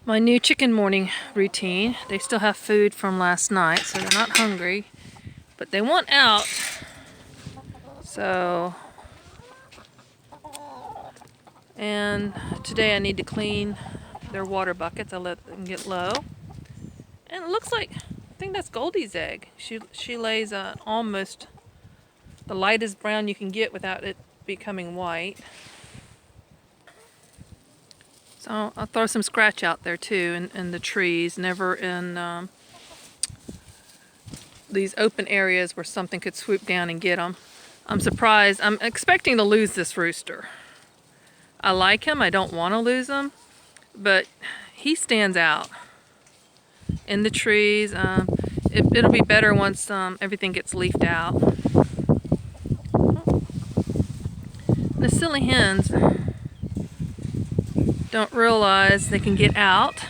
My new chicken morning routine. They still have food from last night, so they're not hungry, but they want out. So, and today I need to clean their water buckets. I let them get low. And it looks like, I think that's Goldie's egg. She lays almost the lightest brown you can get without it becoming white. So I'll throw some scratch out there too in the trees, never in these open areas where something could swoop down and get them. I'm surprised. I'm expecting to lose this rooster. I like him. I don't want to lose him, but he stands out in the trees. It'll be better once everything gets leafed out. The silly hens don't realize they can get out.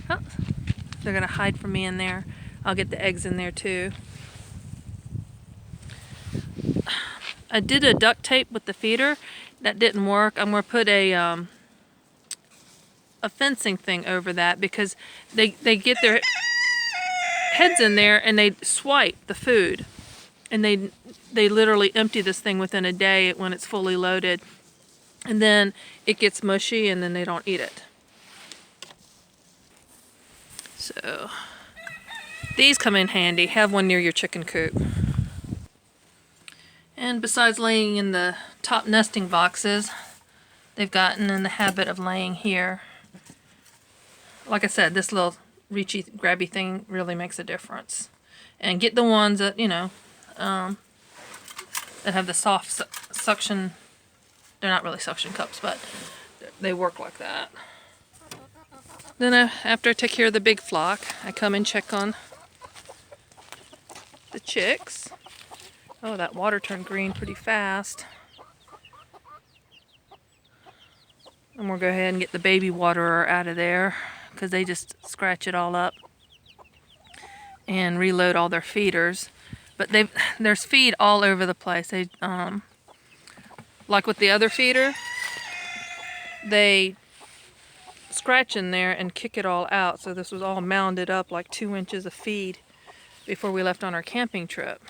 Oh, they're gonna hide from me in there. I'll get the eggs in there too. I did a duct tape with the feeder. That didn't work. I'm gonna put a fencing thing over that because they get their heads in there and they swipe the food, and they literally empty this thing within a day when it's fully loaded, and then it gets mushy and then they don't eat it. So these come in handy. Have one near your chicken coop. And besides laying in the top nesting boxes, they've gotten in the habit of laying here. Like I said, this little reachy, grabby thing really makes a difference. And get the ones that, that have the soft suction. They're not really suction cups, but they work like that. Then after I take care of the big flock, I come and check on the chicks. Oh, that water turned green pretty fast. And we'll go ahead and get the baby waterer out of there because they just scratch it all up and reload all their feeders. But there's feed all over the place. They like with the other feeder, they scratch in there and kick it all out. So this was all mounded up like 2 inches of feed before we left on our camping trip.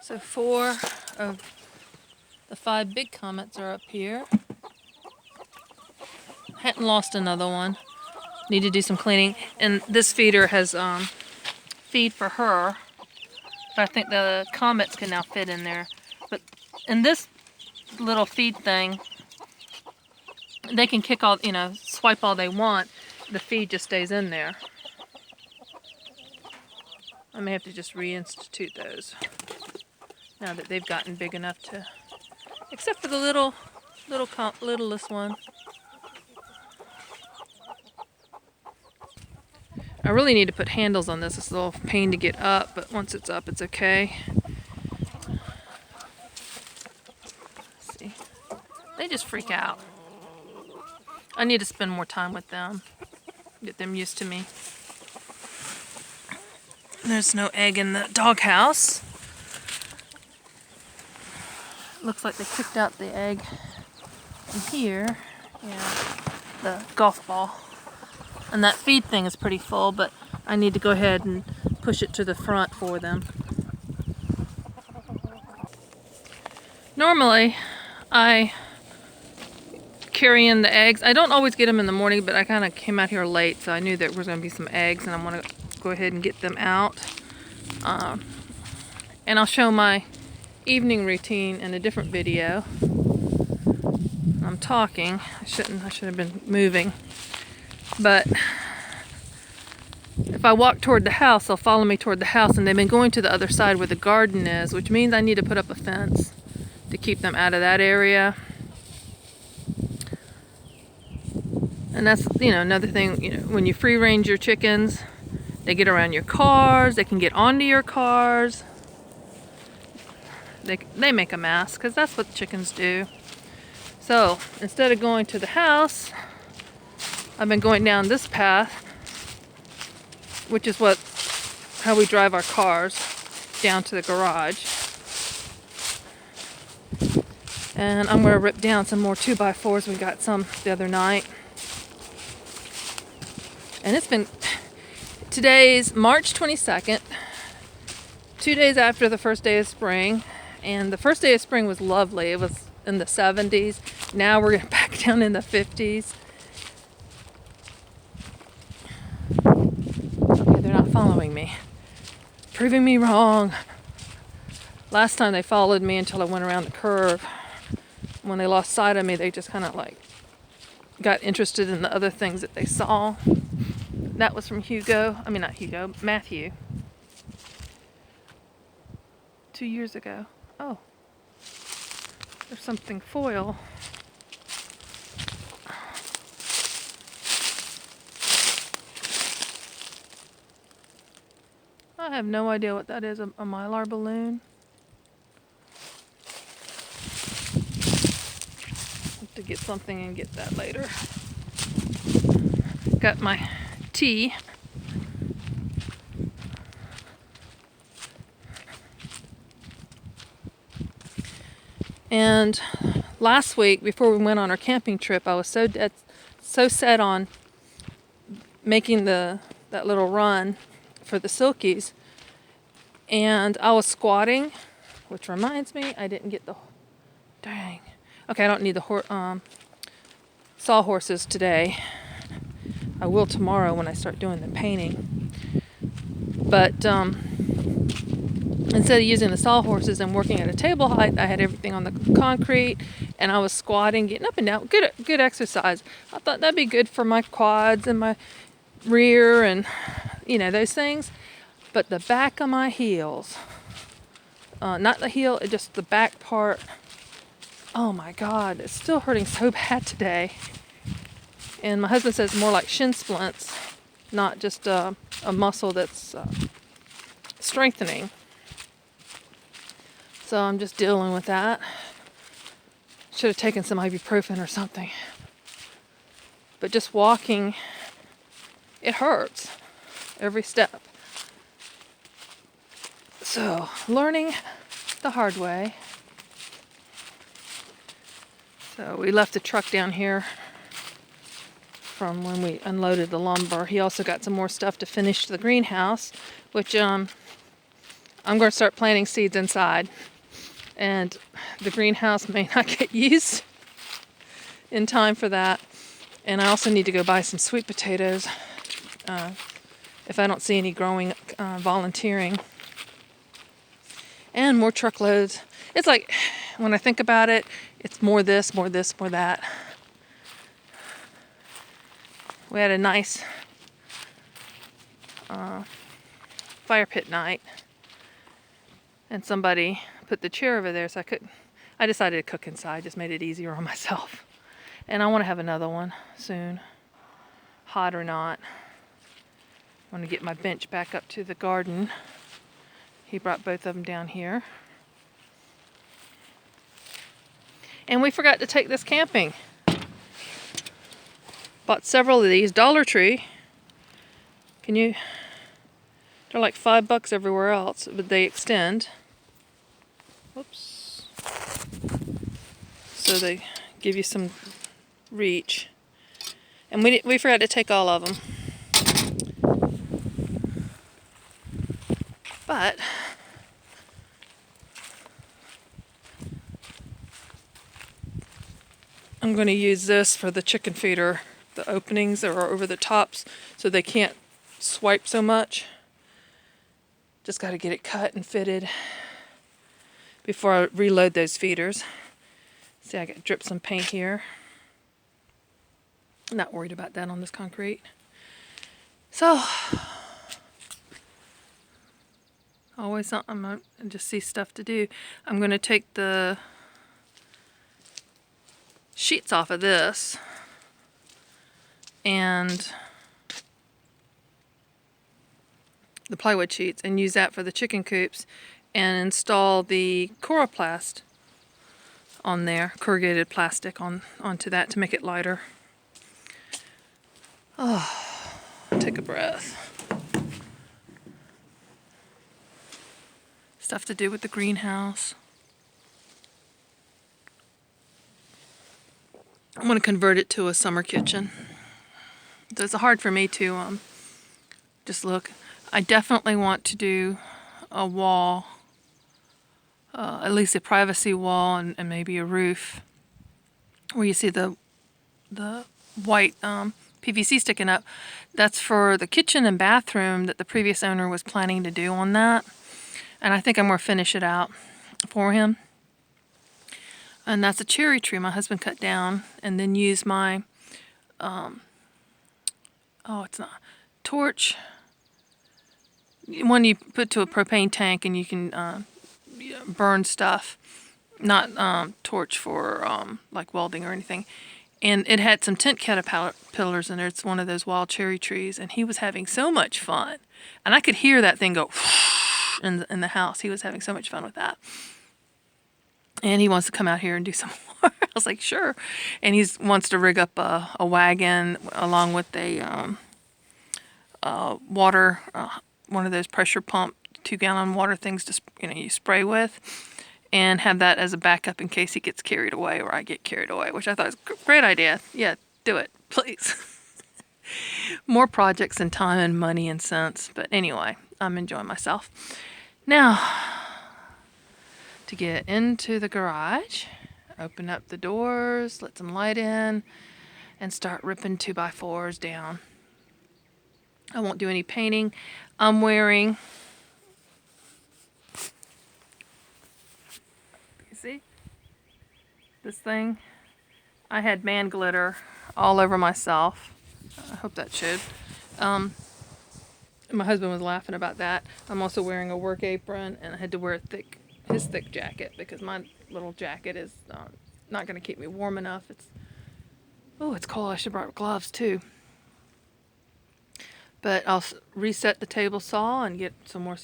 So 4 of the 5 big comets are up here. Hadn't lost another one. Need to do some cleaning. And this feeder has feed for her. But I think the comets can now fit in there. But in this little feed thing, they can kick all, swipe all they want. The feed just stays in there. I may have to just reinstitute those now that they've gotten big enough to, except for the littlest one. I really need to put handles on this. It's a little pain to get up, but once it's up, it's okay. Let's see. They just freak out. I need to spend more time with them, get them used to me. There's no egg in the doghouse. Looks like they kicked out the egg in here. Yeah, the golf ball. And that feed thing is pretty full, but I need to go ahead and push it to the front for them. Normally, I carry in the eggs. I don't always get them in the morning, but I kind of came out here late, so I knew there was going to be some eggs, and I'm going to go ahead and get them out. And I'll show my evening routine in a different video. I'm talking. I should have been moving. But if I walk toward the house, they'll follow me toward the house, and they've been going to the other side where the garden is, which means I need to put up a fence to keep them out of that area. And that's, another thing, when you free range your chickens, they get around your cars, they can get onto your cars. They make a mess, because that's what chickens do. So instead of going to the house, I've been going down this path, which is how we drive our cars down to the garage. And I'm going to rip down some more 2x4s. We got some the other night. And it's been, today's March 22nd, 2 days after the first day of spring. And the first day of spring was lovely. It was in the 70s. Now we're getting back down in the 50s. Okay, they're not following me. Proving me wrong. Last time they followed me until I went around the curve. When they lost sight of me, they just kind of like got interested in the other things that they saw. That was from Hugo. I mean, not Hugo, Matthew. 2 years ago. Oh, there's something foil. I have no idea what that is, a Mylar balloon. Have to get something and get that later. Got my tea. And last week, before we went on our camping trip, I was so set on making that little run for the silkies. And I was squatting, which reminds me, I didn't get the, dang. Okay, I don't need the sawhorses today. I will tomorrow when I start doing the painting. But instead of using the sawhorses and working at a table height, I had everything on the concrete, and I was squatting, getting up and down. Good exercise. I thought that'd be good for my quads and my rear and, you know, those things. But the back of my heels, not the heel, just the back part, oh my God, it's still hurting so bad today. And my husband says more like shin splints, not just a muscle that's strengthening. So I'm just dealing with that. Should have taken some ibuprofen or something. But just walking, it hurts every step. So, learning the hard way. So we left the truck down here from when we unloaded the lumber. He also got some more stuff to finish the greenhouse, which I'm going to start planting seeds inside. And the greenhouse may not get used in time for that. And I also need to go buy some sweet potatoes if I don't see any growing, volunteering. And more truckloads. It's like, when I think about it, it's more this, more this, more that. We had a nice fire pit night. And somebody put the chair over there, so I decided to cook inside, just made it easier on myself. And I want to have another one soon, hot or not. I want to get my bench back up to the garden. He brought both of them down here. And we forgot to take this camping. Bought several of these, Dollar Tree. They're like $5 everywhere else, but they extend. Whoops. So they give you some reach. And we forgot to take all of them. But I'm going to use this for the chicken feeder. The openings are over the tops so they can't swipe so much. Just got to get it cut and fitted before I reload those feeders. See, I got drip some paint here. I'm not worried about that on this concrete. So, always something. I just see stuff to do. I'm going to take the sheets off of this and the plywood sheets and use that for the chicken coops and install the coroplast on there, corrugated plastic onto that to make it lighter. Oh, take a breath. Stuff to do with the greenhouse. I'm going to convert it to a summer kitchen. So it's hard for me to just look. I definitely want to do a wall, at least a privacy wall, and maybe a roof where you see the white PVC sticking up. That's for the kitchen and bathroom that the previous owner was planning to do on that. And I think I'm going to finish it out for him. And that's a cherry tree my husband cut down, and then use my, it's not, torch. One you put to a propane tank and you can burn stuff. Not torch for like welding or anything. And it had some tent caterpillars in there. It's one of those wild cherry trees. And he was having so much fun. And I could hear that thing go in the house. He was having so much fun with that. And he wants to come out here and do some more. I was like, sure. And he wants to rig up a wagon along with a water, one of those pressure pump 2-gallon water things to you spray with, and have that as a backup in case he gets carried away or I get carried away, which I thought was a great idea. Yeah, do it, please. More projects and time and money and cents. But anyway, I'm enjoying myself. Now, to get into the garage, open up the doors, let some light in, and start ripping 2x4s down. I won't do any painting. I'm wearing, you see this thing? I had man glitter all over myself. I hope that showed. My husband was laughing about that. I'm also wearing a work apron, and I had to wear his thick jacket because my little jacket is not going to keep me warm enough. It's cold. I should have brought gloves too. But I'll reset the table saw and get some more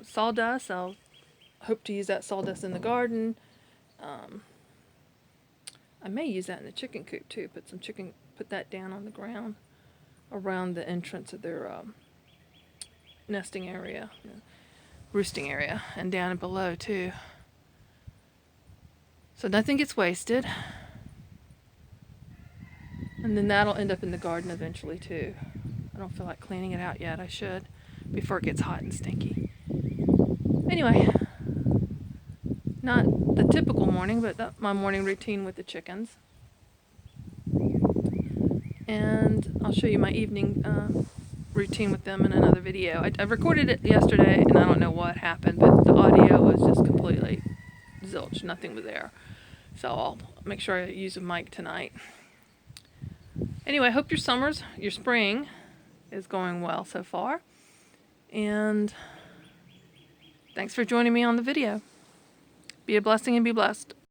sawdust. I'll hope to use that sawdust in the garden. I may use that in the chicken coop too. Put that down on the ground around the entrance of their nesting area, roosting area, and down below too. So nothing gets wasted. And then that'll end up in the garden eventually too. I don't feel like cleaning it out yet. I should, before it gets hot and stinky. Anyway, not the typical morning, but that's my morning routine with the chickens. And I'll show you my evening routine with them in another video. I recorded it yesterday, and I don't know what happened, but the audio was just completely zilch. Nothing was there. So I'll make sure I use a mic tonight. Anyway, I hope your spring is going well so far. And thanks for joining me on the video. Be a blessing and be blessed.